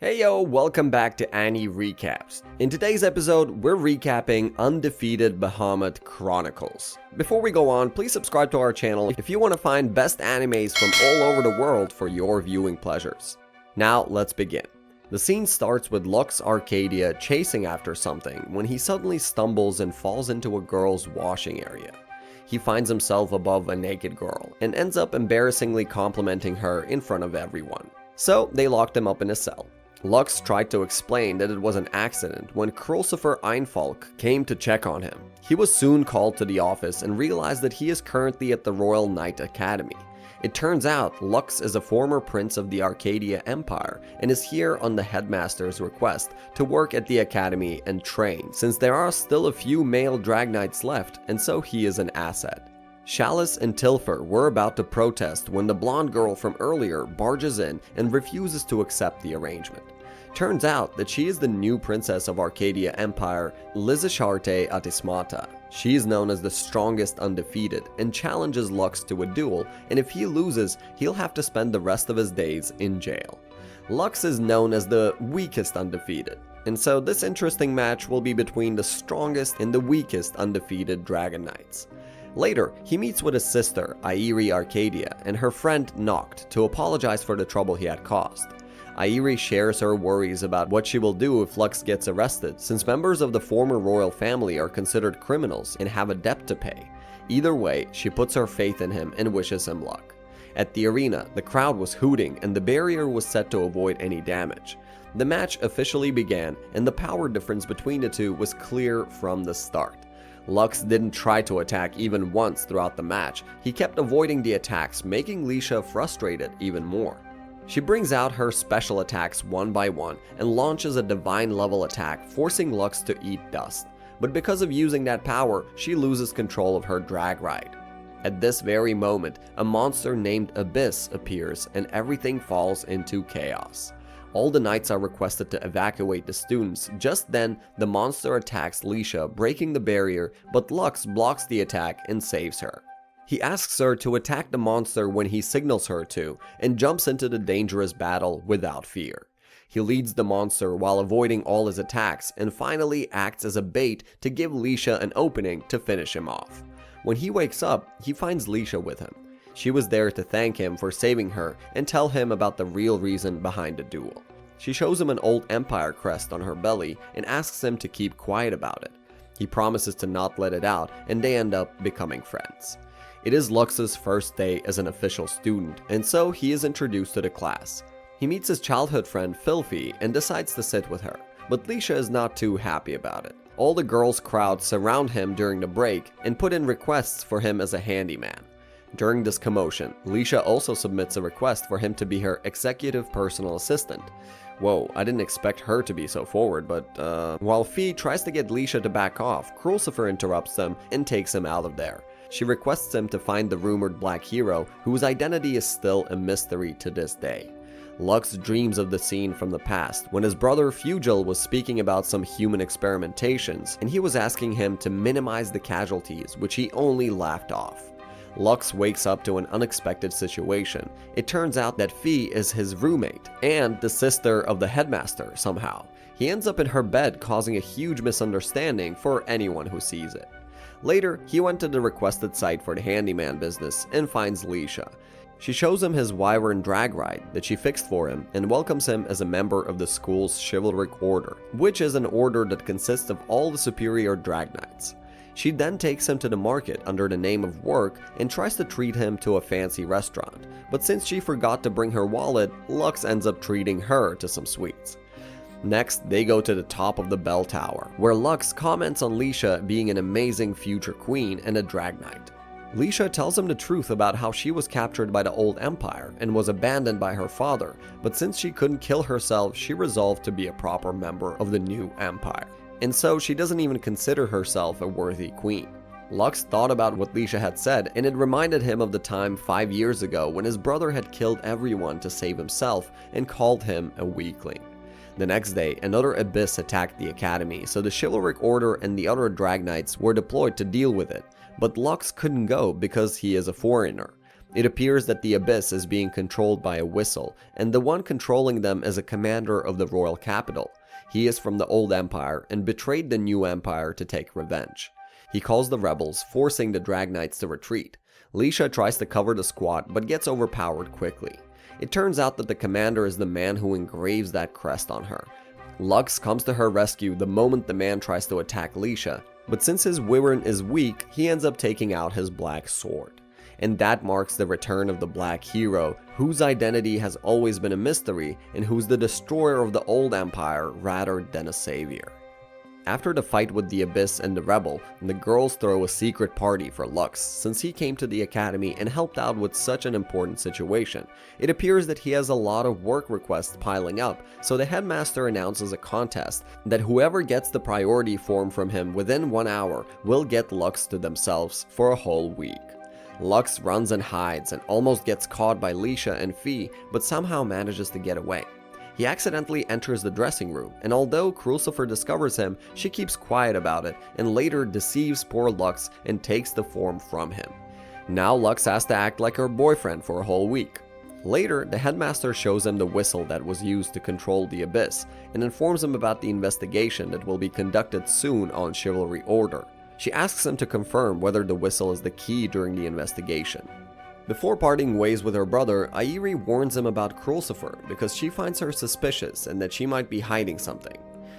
Hey yo, welcome back to Annie Recaps. In today's episode, we're recapping Undefeated Bahamut Chronicles. Before we go on, please subscribe to our channel if you want to find best animes from all over the world for your viewing pleasures. Now, let's begin. The scene starts with Lux Arcadia chasing after something when he suddenly stumbles and falls into a girl's washing area. He finds himself above a naked girl and ends up embarrassingly complimenting her in front of everyone. So, they locked him up in a cell. Lux tried to explain that it was an accident when Krulsifer Einfolk came to check on him. He was soon called to the office and realized that he is currently at the Royal Knight Academy. It turns out Lux is a former prince of the Arcadia Empire and is here on the headmaster's request to work at the academy and train, since there are still a few male drag knights left, and so he is an asset. Chalice and Tilfer were about to protest when the blonde girl from earlier barges in and refuses to accept the arrangement. Turns out that she is the new princess of Arcadia Empire, Lizasharte Atismata. She is known as the strongest undefeated and challenges Lux to a duel, and if he loses, he'll have to spend the rest of his days in jail. Lux is known as the weakest undefeated, and so this interesting match will be between the strongest and the weakest undefeated Dragon Knights. Later, he meets with his sister, Airi Arcadia, and her friend Noct to apologize for the trouble he had caused. Airi shares her worries about what she will do if Lux gets arrested, since members of the former royal family are considered criminals and have a debt to pay. Either way, she puts her faith in him and wishes him luck. At the arena, the crowd was hooting and the barrier was set to avoid any damage. The match officially began, and the power difference between the two was clear from the start. Lux didn't try to attack even once throughout the match. He kept avoiding the attacks, making Lisha frustrated even more. She brings out her special attacks one by one and launches a divine level attack, forcing Lux to eat dust. But because of using that power, she loses control of her drag ride. At this very moment, a monster named Abyss appears and everything falls into chaos. All the knights are requested to evacuate the students. Just then, the monster attacks Lisha, breaking the barrier, but Lux blocks the attack and saves her. He asks her to attack the monster when he signals her to, and jumps into the dangerous battle without fear. He leads the monster while avoiding all his attacks, and finally acts as a bait to give Lisha an opening to finish him off. When he wakes up, he finds Lisha with him. She was there to thank him for saving her and tell him about the real reason behind the duel. She shows him an old empire crest on her belly and asks him to keep quiet about it. He promises to not let it out, and they end up becoming friends. It is Lux's first day as an official student, and so he is introduced to the class. He meets his childhood friend Filthy and decides to sit with her, but Lisha is not too happy about it. All the girls' crowd surround him during the break and put in requests for him as a handyman. During this commotion, Lisha also submits a request for him to be her executive personal assistant. Whoa, I didn't expect her to be so forward, but while Fee tries to get Lisha to back off, Krulsifer interrupts them and takes him out of there. She requests him to find the rumored black hero, whose identity is still a mystery to this day. Lux dreams of the scene from the past when his brother Fugil was speaking about some human experimentations, and he was asking him to minimize the casualties, which he only laughed off. Lux wakes up to an unexpected situation. It turns out that Fee is his roommate and the sister of the headmaster somehow. He ends up in her bed, causing a huge misunderstanding for anyone who sees it. Later, he went to the requested site for the handyman business and finds Lisha. She shows him his wyvern drag ride that she fixed for him and welcomes him as a member of the school's chivalric order, which is an order that consists of all the superior drag knights. She then takes him to the market under the name of work and tries to treat him to a fancy restaurant, but since she forgot to bring her wallet, Lux ends up treating her to some sweets. Next, they go to the top of the bell tower, where Lux comments on Lisha being an amazing future queen and a drag knight. Lisha tells him the truth about how she was captured by the old empire and was abandoned by her father, but since she couldn't kill herself, she resolved to be a proper member of the new empire. And so she doesn't even consider herself a worthy queen. Lux thought about what Lisha had said, and it reminded him of the time 5 years ago when his brother had killed everyone to save himself and called him a weakling. The next day, another abyss attacked the academy, so the chivalric order and the other drag knights were deployed to deal with it, but Lux couldn't go because he is a foreigner. It appears that the Abyss is being controlled by a whistle, and the one controlling them is a commander of the royal capital. He is from the old empire and betrayed the new empire to take revenge. He calls the rebels, forcing the Drag Knights to retreat. Leisha tries to cover the squad but gets overpowered quickly. It turns out that the commander is the man who engraves that crest on her. Lux comes to her rescue the moment the man tries to attack Leisha, but since his Wyvern is weak, he ends up taking out his black sword. And that marks the return of the black hero, whose identity has always been a mystery and who's the destroyer of the old empire rather than a savior. After the fight with the Abyss and the Rebel, the girls throw a secret party for Lux since he came to the academy and helped out with such an important situation. It appears that he has a lot of work requests piling up, so the headmaster announces a contest that whoever gets the priority form from him within 1 hour will get Lux to themselves for a whole week. Lux runs and hides and almost gets caught by Leisha and Fee, but somehow manages to get away. He accidentally enters the dressing room, and although Crucifer discovers him, she keeps quiet about it and later deceives poor Lux and takes the form from him. Now Lux has to act like her boyfriend for a whole week. Later, the headmaster shows him the whistle that was used to control the Abyss and informs him about the investigation that will be conducted soon on Chivalry Order. She asks him to confirm whether the whistle is the key during the investigation. Before parting ways with her brother, Airi warns him about Crucifer because she finds her suspicious and that she might be hiding something.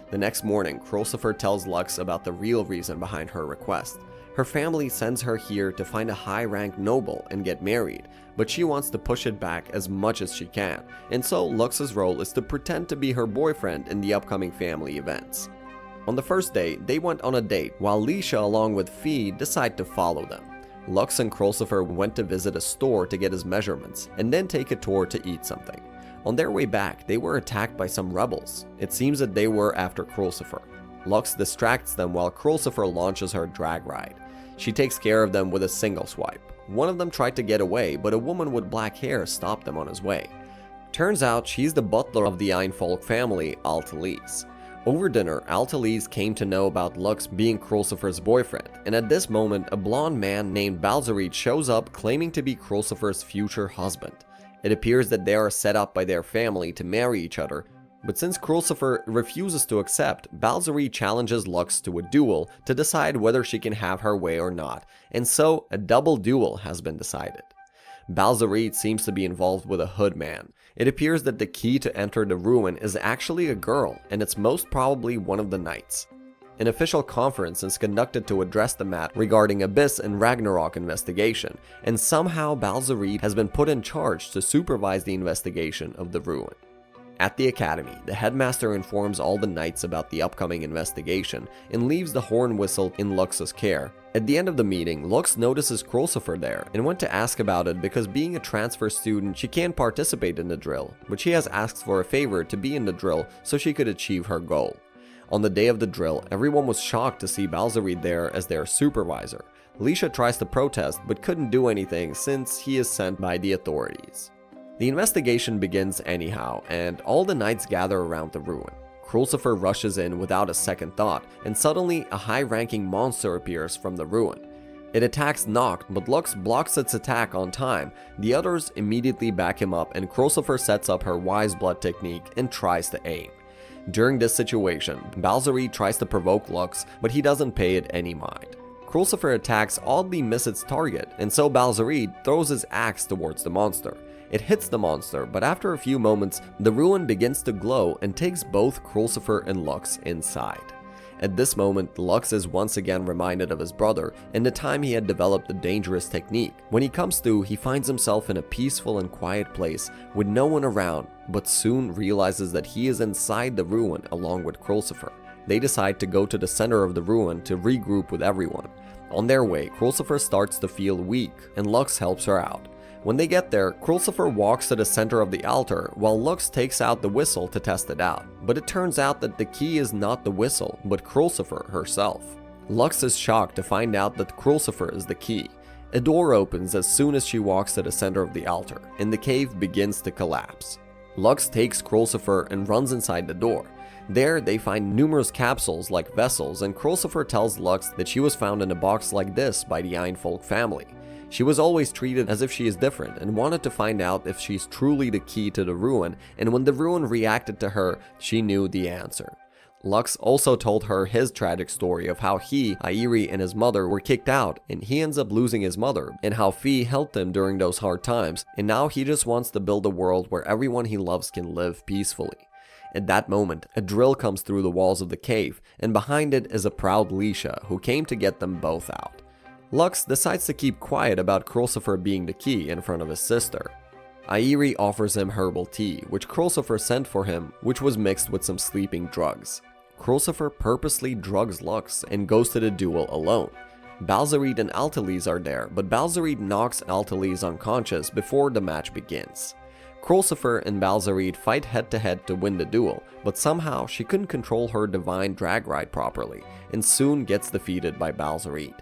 The next morning, Crucifer tells Lux about the real reason behind her request. Her family sends her here to find a high-ranked noble and get married, but she wants to push it back as much as she can, and so Lux's role is to pretend to be her boyfriend in the upcoming family events. On the first day, they went on a date while Leisha along with Fee decide to follow them. Lux and Crucifer went to visit a store to get his measurements and then take a tour to eat something. On their way back, they were attacked by some rebels. It seems that they were after Crucifer. Lux distracts them while Crucifer launches her drag ride. She takes care of them with a single swipe. One of them tried to get away, but a woman with black hair stopped them on his way. Turns out she's the butler of the Einfolk family, Altalise. Over dinner, Altalise came to know about Lux being Crucifer's boyfriend, and at this moment, a blonde man named Balzarit shows up claiming to be Crucifer's future husband. It appears that they are set up by their family to marry each other, but since Crucifer refuses to accept, Balzarit challenges Lux to a duel to decide whether she can have her way or not, and so a double duel has been decided. Balzarit seems to be involved with a hood man. It appears that the key to enter the ruin is actually a girl, and it's most probably one of the knights. An official conference is conducted to address the matter regarding Abyss and Ragnarok investigation, and somehow Balzarit has been put in charge to supervise the investigation of the ruin. At the academy, the headmaster informs all the knights about the upcoming investigation and leaves the horn whistle in Lux's care. At the end of the meeting, Lux notices Crucifer there and went to ask about it because being a transfer student, she can't participate in the drill, but she has asked for a favor to be in the drill so she could achieve her goal. On the day of the drill, everyone was shocked to see Balzarit there as their supervisor. Leisha tries to protest but couldn't do anything since he is sent by the authorities. The investigation begins anyhow, and all the knights gather around the ruin. Crucifer rushes in without a second thought, and suddenly a high-ranking monster appears from the ruin. It attacks Noct, but Lux blocks its attack on time. The others immediately back him up, and Crucifer sets up her Wise Blood technique and tries to aim. During this situation, Balzarit tries to provoke Lux, but he doesn't pay it any mind. Crucifer attacks oddly miss its target, and so Balzarit throws his axe towards the monster. It hits the monster, but after a few moments, the ruin begins to glow and takes both Crucifer and Lux inside. At this moment, Lux is once again reminded of his brother and the time he had developed a dangerous technique. When he comes to, he finds himself in a peaceful and quiet place with no one around, but soon realizes that he is inside the ruin along with Crucifer. They decide to go to the center of the ruin to regroup with everyone. On their way, Crucifer starts to feel weak, and Lux helps her out. When they get there, Crucifer walks to the center of the altar while Lux takes out the whistle to test it out. But it turns out that the key is not the whistle, but Crucifer herself. Lux is shocked to find out that Crucifer is the key. A door opens as soon as she walks to the center of the altar, and the cave begins to collapse. Lux takes Krulsifer and runs inside the door. There, they find numerous capsules like vessels, and Krulsifer tells Lux that she was found in a box like this by the Einfolk family. She was always treated as if she is different and wanted to find out if she's truly the key to the ruin, and when the ruin reacted to her, she knew the answer. Lux also told her his tragic story of how he, Airi, and his mother were kicked out, and he ends up losing his mother, and how Fi helped him during those hard times, and now he just wants to build a world where everyone he loves can live peacefully. At that moment, a drill comes through the walls of the cave, and behind it is a proud Lisha who came to get them both out. Lux decides to keep quiet about Krulsifer being the key in front of his sister. Airi offers him herbal tea, which Krulsifer sent for him, which was mixed with some sleeping drugs. Krulsifer purposely drugs Lux and goes to the duel alone. Balzareed and Altalis are there, but Balzareed knocks Altalis unconscious before the match begins. Krulsifer and Balzareed fight head-to-head to win the duel, but somehow she couldn't control her divine drag ride properly, and soon gets defeated by Balzareed.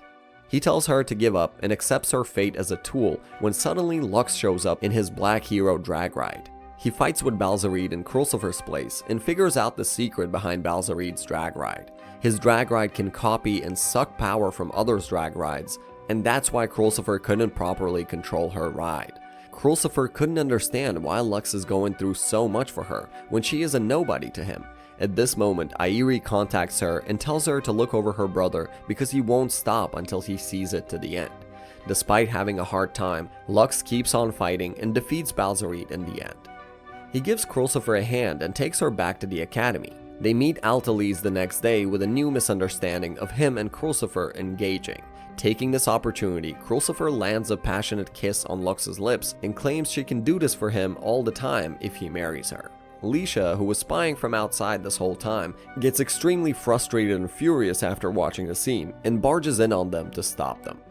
He tells her to give up and accepts her fate as a tool when suddenly Lux shows up in his Black Hero drag ride. He fights with Balzareed in Krulsifer's place and figures out the secret behind Balzareed's drag ride. His drag ride can copy and suck power from others' drag rides, and that's why Krulsifer couldn't properly control her ride. Krulsifer couldn't understand why Lux is going through so much for her when she is a nobody to him. At this moment, Airi contacts her and tells her to look over her brother because he won't stop until he sees it to the end. Despite having a hard time, Lux keeps on fighting and defeats Balzareed in the end. He gives Krulsifer a hand and takes her back to the academy. They meet Altalis the next day with a new misunderstanding of him and Krulsifer engaging. Taking this opportunity, Krulsifer lands a passionate kiss on Lux's lips and claims she can do this for him all the time if he marries her. Lisha, who was spying from outside this whole time, gets extremely frustrated and furious after watching the scene and barges in on them to stop them.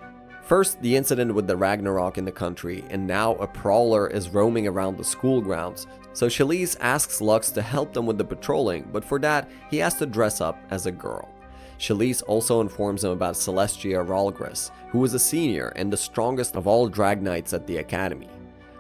First, the incident with the Ragnarok in the country, and now a prowler is roaming around the school grounds, so Chalice asks Lux to help them with the patrolling, but for that, he has to dress up as a girl. Chalice also informs him about Celestia Ralgris, who is a senior and the strongest of all drag knights at the academy.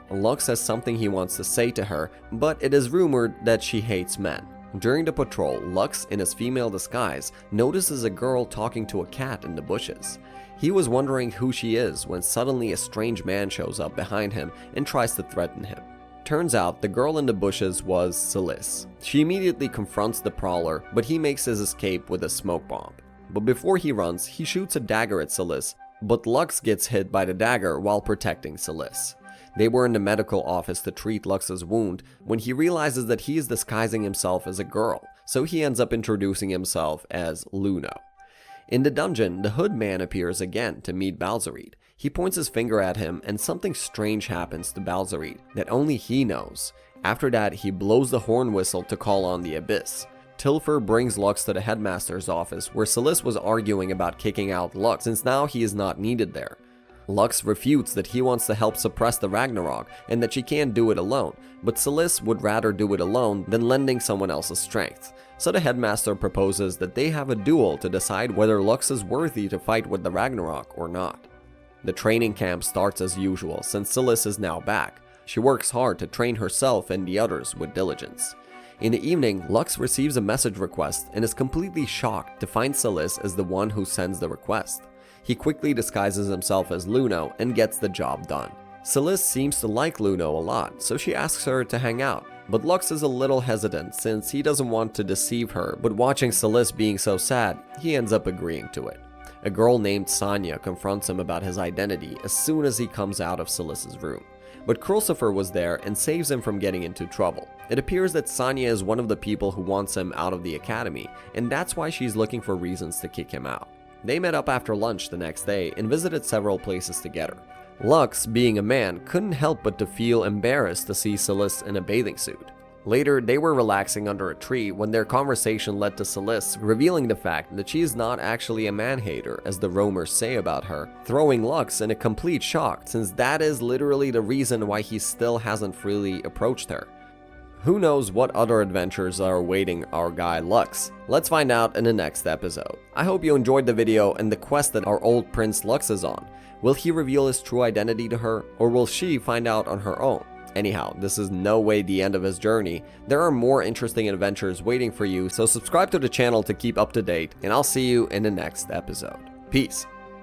Lux has something he wants to say to her, but it is rumored that she hates men. During the patrol, Lux, in his female disguise, notices a girl talking to a cat in the bushes. He was wondering who she is when suddenly a strange man shows up behind him and tries to threaten him. Turns out the girl in the bushes was Celice. She immediately confronts the prowler, but he makes his escape with a smoke bomb. But before he runs, he shoots a dagger at Celice, but Lux gets hit by the dagger while protecting Celice. They were in the medical office to treat Lux's wound when he realizes that he is disguising himself as a girl, so he ends up introducing himself as Luno. In the dungeon, the Hood Man appears again to meet Balzareed. He points his finger at him and something strange happens to Balzareed that only he knows. After that, he blows the horn whistle to call on the Abyss. Tilfer brings Lux to the headmaster's office where Celice was arguing about kicking out Lux since now he is not needed there. Lux refutes that he wants to help suppress the Ragnarok and that she can't do it alone, but Celice would rather do it alone than lending someone else's strength. So the headmaster proposes that they have a duel to decide whether Lux is worthy to fight with the Ragnarok or not. The training camp starts as usual since Celice is now back. She works hard to train herself and the others with diligence. In the evening, Lux receives a message request and is completely shocked to find Celice as the one who sends the request. He quickly disguises himself as Luno and gets the job done. Celice seems to like Luno a lot, so she asks her to hang out. But Lux is a little hesitant since he doesn't want to deceive her, but watching Celice being so sad, he ends up agreeing to it. A girl named Sonia confronts him about his identity as soon as he comes out of Celice's room. But Krulsifer was there and saves him from getting into trouble. It appears that Sonia is one of the people who wants him out of the academy, and that's why she's looking for reasons to kick him out. They met up after lunch the next day and visited several places together. Lux, being a man, couldn't help but to feel embarrassed to see Celice in a bathing suit. Later, they were relaxing under a tree when their conversation led to Celice revealing the fact that she is not actually a man-hater as the roamers say about her, throwing Lux in a complete shock since that is literally the reason why he still hasn't freely approached her. Who knows what other adventures are awaiting our guy Lux? Let's find out in the next episode. I hope you enjoyed the video and the quest that our old Prince Lux is on. Will he reveal his true identity to her, or will she find out on her own? Anyhow, this is no way the end of his journey. There are more interesting adventures waiting for you, so subscribe to the channel to keep up to date, and I'll see you in the next episode. Peace.